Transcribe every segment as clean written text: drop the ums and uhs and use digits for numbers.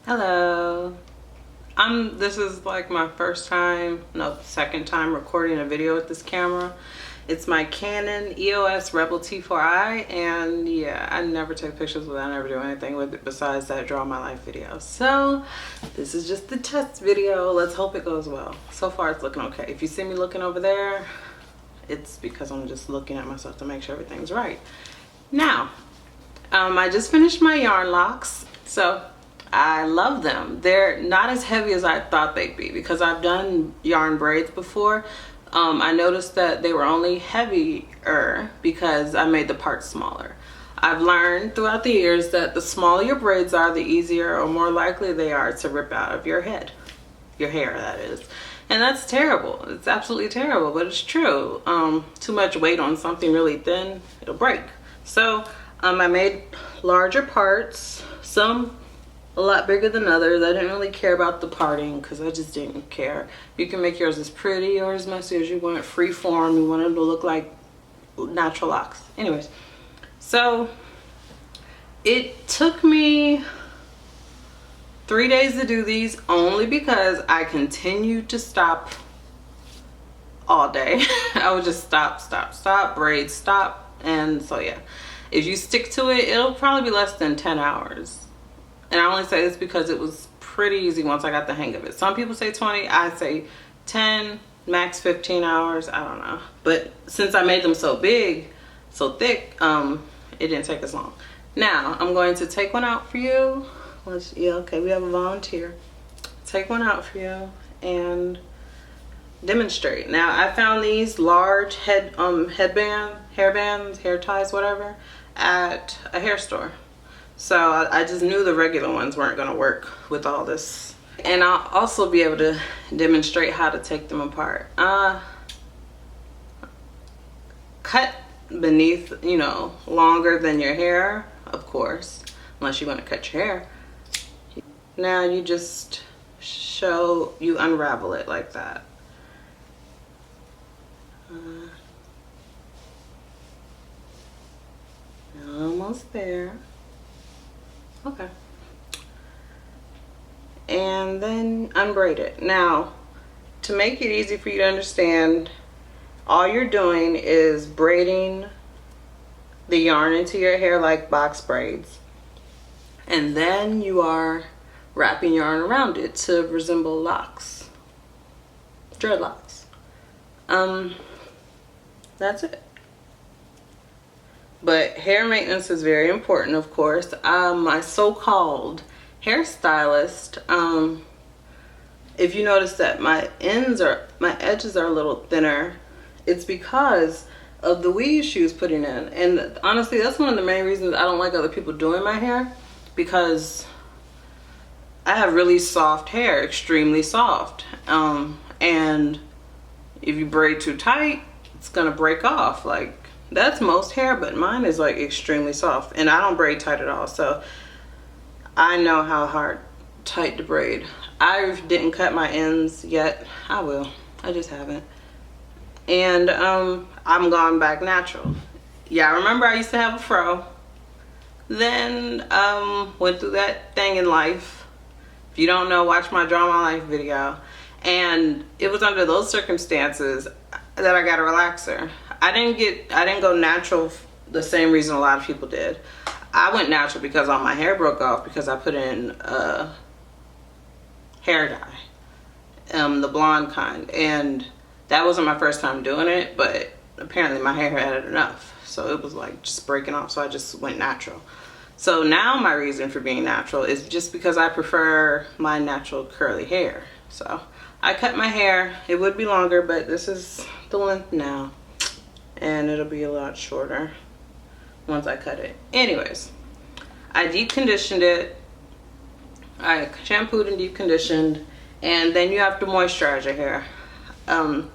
Hello. This is like my second time recording a video with this camera. It's my Canon EOS Rebel T4i, and yeah, I never take pictures with it. I never do anything with it besides that draw my life video. So this is just the test video. Let's hope it goes well. So far it's looking okay. If you see me looking over there, it's because I'm just looking at myself to make sure everything's right. Now, I just finished my yarn locks. So I love them. They're not as heavy as I thought they'd be because I've done yarn braids before. I noticed that they were only heavier because I made the parts smaller. I've learned throughout the years that the smaller your braids are, the easier or more likely they are to rip out of your head. Your hair, that is. And that's terrible. It's absolutely terrible, but it's true. Too much weight on something really thin, it'll break. So I made larger parts, some a lot bigger than others. I didn't really care about the parting because I just didn't care. You can make yours as pretty or as messy as you want, free form. You want it to look like natural locks. Anyways, so it took me 3 days to do these only because I continued to stop all day. I would just stop, braid, stop. And so yeah, if you stick to it, it'll probably be less than 10 hours. And I only say this because it was pretty easy once I got the hang of it. Some people say 20, I say 10, max 15 hours, I don't know. But since I made them so big, so thick, it didn't take as long. Now, I'm going to take one out for you. Yeah, okay, we have a volunteer. Take one out for you and demonstrate. Now, I found these large hairbands, hair ties, whatever, at a hair store. So I just knew the regular ones weren't going to work with all this. And I'll also be able to demonstrate how to take them apart. Cut beneath, longer than your hair, of course, unless you want to cut your hair. Now you just you unravel it like that. Almost there. Okay. And then unbraid it. Now, to make it easy for you to understand, all you're doing is braiding the yarn into your hair like box braids. And then you are wrapping yarn around it to resemble locks. Dreadlocks. That's it. But hair maintenance is very important, of course. My so-called hairstylist, if you notice that my edges are a little thinner, it's because of the weave she was putting in. And honestly, that's one of the main reasons I don't like other people doing my hair, because I have really soft hair, extremely soft. And if you braid too tight, it's gonna break off. Like, that's most hair, but mine is like extremely soft, and I don't braid tight at all, so I know how tight to braid. I didn't cut my ends yet. I will. I just haven't. And I'm going back natural. Yeah, I remember I used to have a fro. Then went through that thing in life. If you don't know, watch my Draw My Life video. And it was under those circumstances that I got a relaxer. I didn't go natural the same reason a lot of people did. I went natural because all my hair broke off because I put in hair dye, the blonde kind, and that wasn't my first time doing it, but apparently my hair had enough, so it was like just breaking off, so I just went natural. So now my reason for being natural is just because I prefer my natural curly hair. So I cut my hair. It would be longer, but this is the length now. And it'll be a lot shorter once I cut it. Anyways, I deep conditioned it. I shampooed and deep conditioned, and then you have to moisturize your hair. Can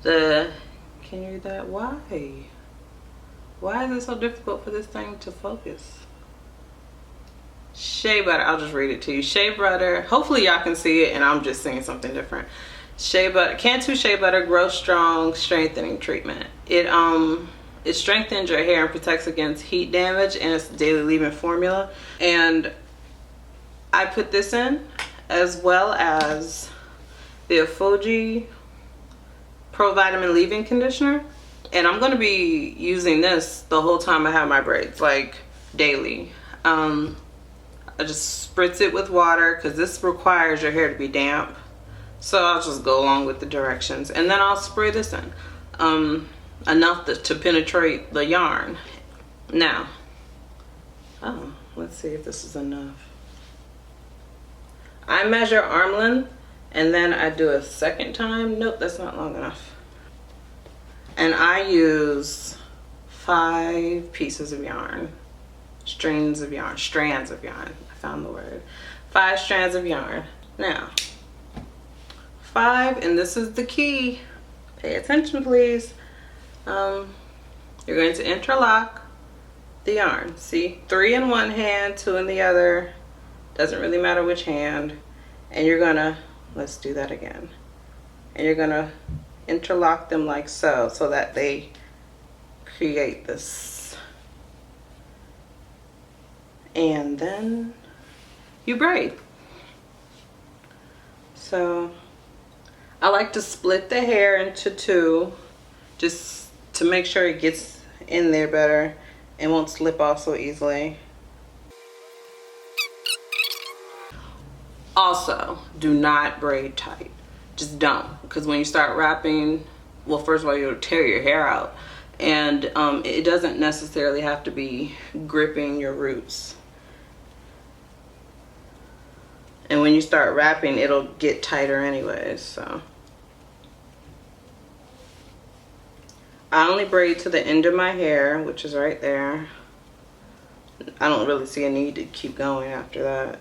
you read that? Why is it so difficult for this thing to focus? Shea butter, I'll just read it to you. Shea butter, hopefully y'all can see it and I'm just saying something different. Shea butter, Cantu Shea Butter Grow Strong Strengthening Treatment. It strengthens your hair and protects against heat damage, and it's a daily leave-in formula. And I put this in, as well as the Fuji Pro Vitamin Leave-In Conditioner. And I'm going to be using this the whole time I have my braids, like daily. I just spritz it with water because this requires your hair to be damp. So I'll just go along with the directions. And then I'll spray this in. Enough to penetrate the yarn. Now, let's see if this is enough. I measure arm length and then I do a second time. Nope, that's not long enough. And I use 5 pieces of yarn. Strands of yarn. I found the word. 5 strands of yarn. Now, 5, and this is the key. Pay attention, please. You're going to interlock the yarn. See, 3 in one hand, 2 in the other. Doesn't really matter which hand. And you're gonna, let's do that again. And you're gonna interlock them like so, so that they create this. And then you braid. So I like to split the hair into 2, just to make sure it gets in there better and won't slip off so easily. Also, do not braid tight. Just don't, because when you start wrapping, well, first of all, you'll tear your hair out, and it doesn't necessarily have to be gripping your roots. And when you start wrapping, it'll get tighter anyways, so. I only braid to the end of my hair, which is right there. I don't really see a need to keep going after that.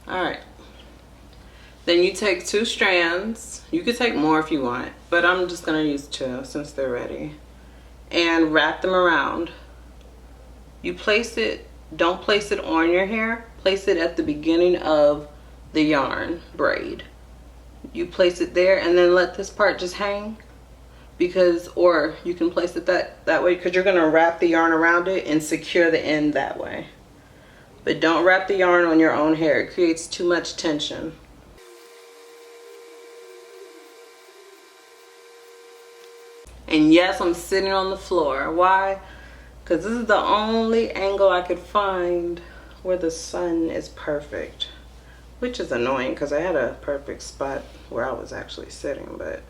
All right. Then you take 2 strands. You could take more if you want, but I'm just gonna use 2 since they're ready. And wrap them around. You place it, don't place it on your hair, place it at the beginning of the yarn braid. You place it there and then let this part just hang, because, or you can place it that way, because you're gonna wrap the yarn around it and secure the end that way. But don't wrap the yarn on your own hair. It creates too much tension. And yes, I'm sitting on the floor. Why? Because this is the only angle I could find where the sun is perfect. Which is annoying because I had a perfect spot where I was actually sitting, but...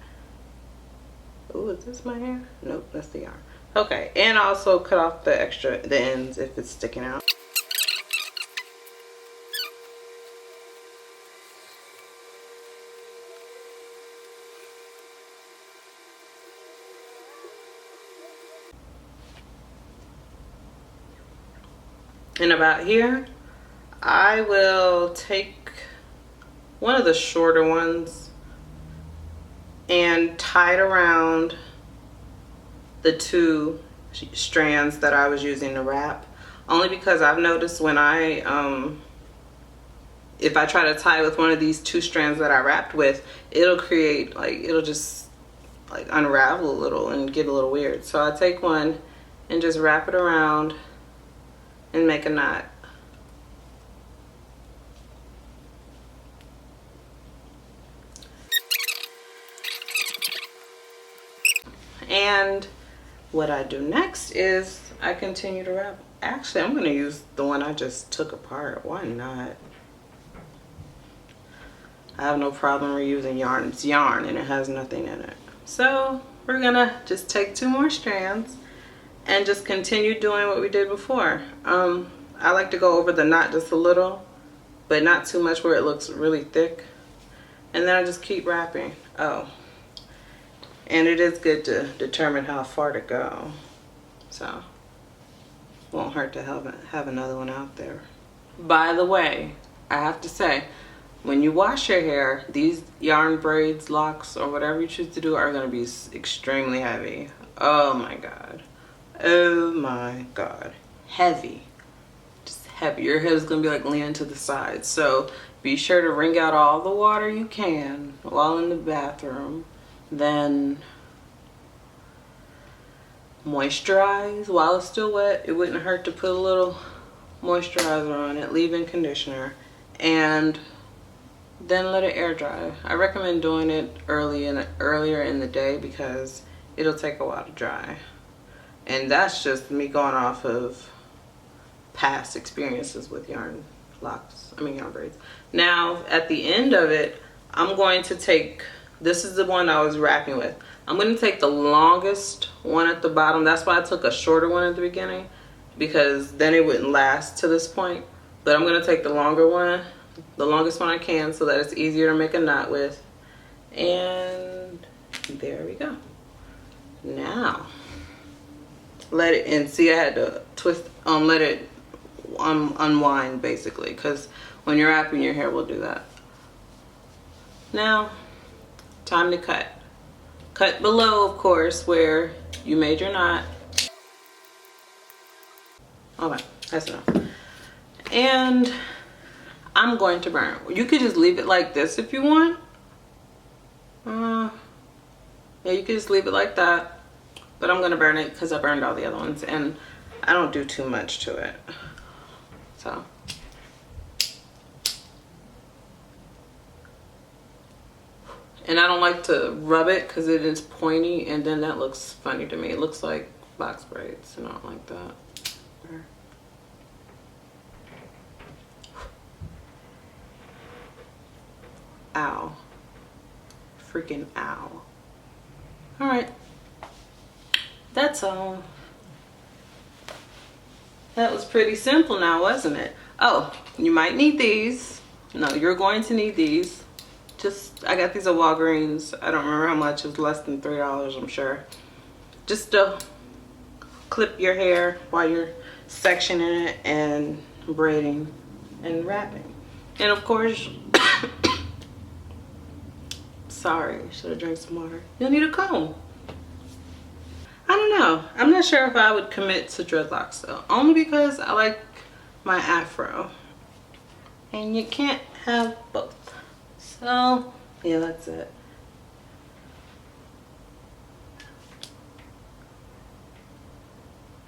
Ooh, is this my hair? Nope, that's the yarn. Okay, and also cut off the ends if it's sticking out. And about here, I will take one of the shorter ones and tie it around the 2 strands that I was using to wrap. Only because I've noticed when if I try to tie with one of these 2 strands that I wrapped with, it'll create, like, it'll just like unravel a little and get a little weird. So I take one and just wrap it around and make a knot. And what I do next is I continue to wrap. Actually, I'm gonna use the one I just took apart. Why not? I have no problem reusing yarn. It's yarn and it has nothing in it. So we're gonna just take 2 more strands and just continue doing what we did before. I like to go over the knot just a little, but not too much where it looks really thick. And then I just keep wrapping. Oh, and it is good to determine how far to go. So, won't hurt to have another one out there. By the way, I have to say, when you wash your hair, these yarn braids, locks, or whatever you choose to do are gonna be extremely heavy. Oh my God. Oh my God. Heavy. Just heavy. Your head is gonna be like leaning to the side. So be sure to wring out all the water you can while in the bathroom. Then moisturize while it's still wet. It wouldn't hurt to put a little moisturizer on it, leave-in conditioner, and then let it air dry. I recommend doing it earlier in the day because it'll take a while to dry. And that's just me going off of past experiences with yarn braids. Now at the end of it, I'm going to take, this is the one I was wrapping with. I'm going to take the longest one at the bottom. That's why I took a shorter one at the beginning, because then it wouldn't last to this point. But I'm going to take the longer one, the longest one I can, so that it's easier to make a knot with. And there we go. Now let it, and see I had to twist, let it unwind basically, because when you're wrapping your hair will do that. Now time to cut. Cut below, of course, where you made your knot. Okay, that's enough. And I'm going to burn. You could just leave it like this if you want. Yeah, you could just leave it like that. But I'm gonna burn it because I burned all the other ones, and I don't do too much to it. So. And I don't like to rub it because it is pointy, and then that looks funny to me. It looks like box braids, and I don't like that. Ow. Freaking ow. All right. That's all. That was pretty simple now, wasn't it? Oh, you might need these. No, you're going to need these. I got these at Walgreens. I don't remember how much. It was less than $3, I'm sure. Just to clip your hair while you're sectioning it and braiding and wrapping. And of course, sorry, should have drank some water. You'll need a comb. I don't know. I'm not sure if I would commit to dreadlocks though. Only because I like my afro. And you can't have both. So, yeah, that's it.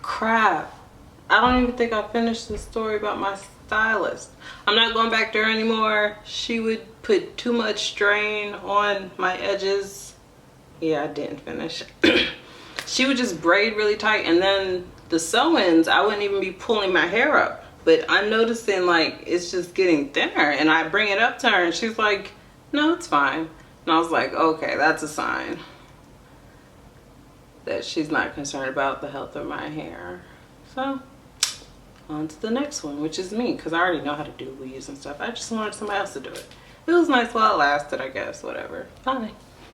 Crap. I don't even think I finished the story about my stylist. I'm not going back there anymore. She would put too much strain on my edges. Yeah, I didn't finish. She would just braid really tight, and then the sew-ins, I wouldn't even be pulling my hair up. But I'm noticing like it's just getting thinner, and I bring it up to her and she's like, no, it's fine. And I was like, okay, that's a sign that she's not concerned about the health of my hair. So on to the next one, which is me, because I already know how to do weaves and stuff. I just wanted somebody else to do it. It was nice while it lasted, I guess. Whatever. Bye.